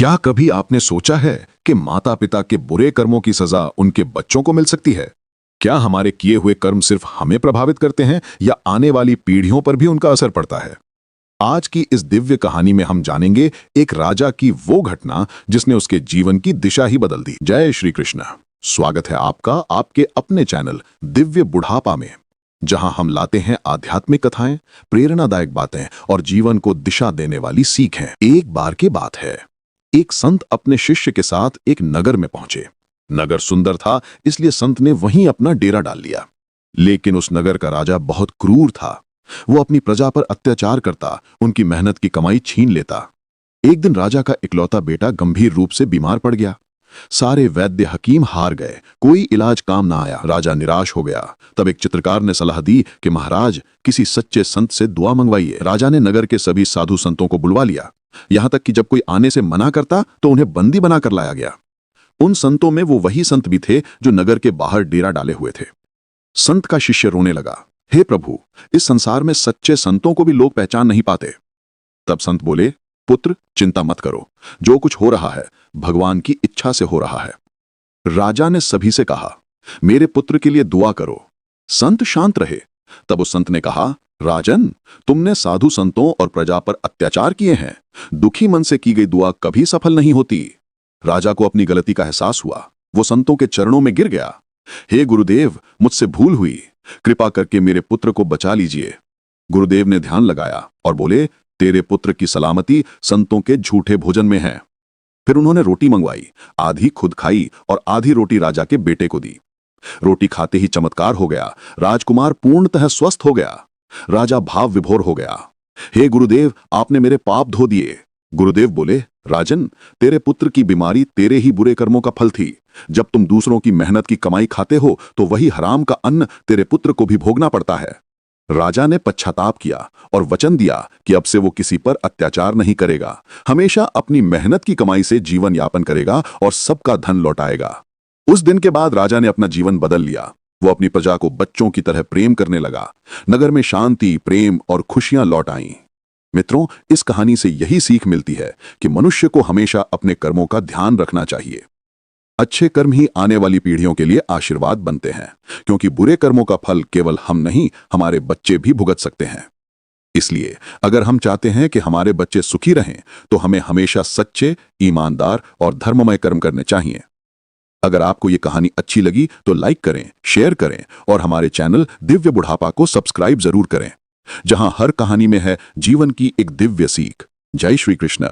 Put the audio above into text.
क्या कभी आपने सोचा है कि माता पिता के बुरे कर्मों की सजा उनके बच्चों को मिल सकती है? क्या हमारे किए हुए कर्म सिर्फ हमें प्रभावित करते हैं या आने वाली पीढ़ियों पर भी उनका असर पड़ता है? आज की इस दिव्य कहानी में हम जानेंगे एक राजा की वो घटना जिसने उसके जीवन की दिशा ही बदल दी। जय श्री कृष्ण। स्वागत है आपका आपके अपने चैनल दिव्य बुढ़ापा में, जहां हम लाते हैं आध्यात्मिक कथाएं, प्रेरणादायक बातें और जीवन को दिशा देने वाली सीखें। एक बार की बात है, एक संत अपने शिष्य के साथ एक नगर में पहुंचे। नगर सुंदर था, इसलिए संत ने वहीं अपना डेरा डाल लिया। लेकिन उस नगर का राजा बहुत क्रूर था। वो अपनी प्रजा पर अत्याचार करता, उनकी मेहनत की कमाई छीन लेता। एक दिन राजा का इकलौता बेटा गंभीर रूप से बीमार पड़ गया। सारे वैद्य हकीम हार गए, कोई इलाज काम ना आया। राजा निराश हो गया। तब एक चित्रकार ने सलाह दी कि महाराज, किसी सच्चे संत से दुआ मंगवाइए। राजा ने नगर के सभी साधु संतों को बुलवा लिया। यहां तक कि जब कोई आने से मना करता तो उन्हें बंदी बनाकर लाया गया। उन संतों में वो वही संत भी थे जो नगर के बाहर डेरा डाले हुए थे। संत का शिष्य रोने लगा, हे प्रभु, इस संसार में सच्चे संतों को भी लोग पहचान नहीं पाते। तब संत बोले, पुत्र, चिंता मत करो, जो कुछ हो रहा है भगवान की इच्छा से हो रहा है। राजा ने सभी से कहा, मेरे पुत्र के लिए दुआ करो। संत शांत रहे। तब उस संत ने कहा, राजन, तुमने साधु संतों और प्रजा पर अत्याचार किए हैं। दुखी मन से की गई दुआ कभी सफल नहीं होती। राजा को अपनी गलती का एहसास हुआ। वो संतों के चरणों में गिर गया। हे गुरुदेव, मुझसे भूल हुई, कृपा करके मेरे पुत्र को बचा लीजिए। गुरुदेव ने ध्यान लगाया और बोले, तेरे पुत्र की सलामती संतों के झूठे भोजन में है। फिर उन्होंने रोटी मंगवाई, आधी खुद खाई और आधी रोटी राजा के बेटे को दी। रोटी खाते ही चमत्कार हो गया। राजकुमार पूर्णतः स्वस्थ हो गया। राजा भाव विभोर हो गया। हे गुरुदेव, आपने मेरे पाप धो दिए। गुरुदेव बोले, राजन, तेरे पुत्र की बीमारी तेरे ही बुरे कर्मों का फल थी। जब तुम दूसरों की मेहनत की कमाई खाते हो तो वही हराम का अन्न तेरे पुत्र को भी भोगना पड़ता है। राजा ने पश्चाताप किया और वचन दिया कि अब से वो किसी पर अत्याचार नहीं करेगा, हमेशा अपनी मेहनत की कमाई से जीवन यापन करेगा और सबका धन लौटाएगा। उस दिन के बाद राजा ने अपना जीवन बदल लिया। वो अपनी प्रजा को बच्चों की तरह प्रेम करने लगा। नगर में शांति, प्रेम और खुशियां लौट आईं। मित्रों, इस कहानी से यही सीख मिलती है कि मनुष्य को हमेशा अपने कर्मों का ध्यान रखना चाहिए। अच्छे कर्म ही आने वाली पीढ़ियों के लिए आशीर्वाद बनते हैं, क्योंकि बुरे कर्मों का फल केवल हम नहीं, हमारे बच्चे भी भुगत सकते हैं। इसलिए अगर हम चाहते हैं कि हमारे बच्चे सुखी रहें तो हमें हमेशा सच्चे, ईमानदार और धर्ममय कर्म करने चाहिए। अगर आपको ये कहानी अच्छी लगी तो लाइक करें, शेयर करें और हमारे चैनल दिव्य बुढ़ापा को सब्सक्राइब जरूर करें, जहां हर कहानी में है जीवन की एक दिव्य सीख। जय श्री कृष्ण।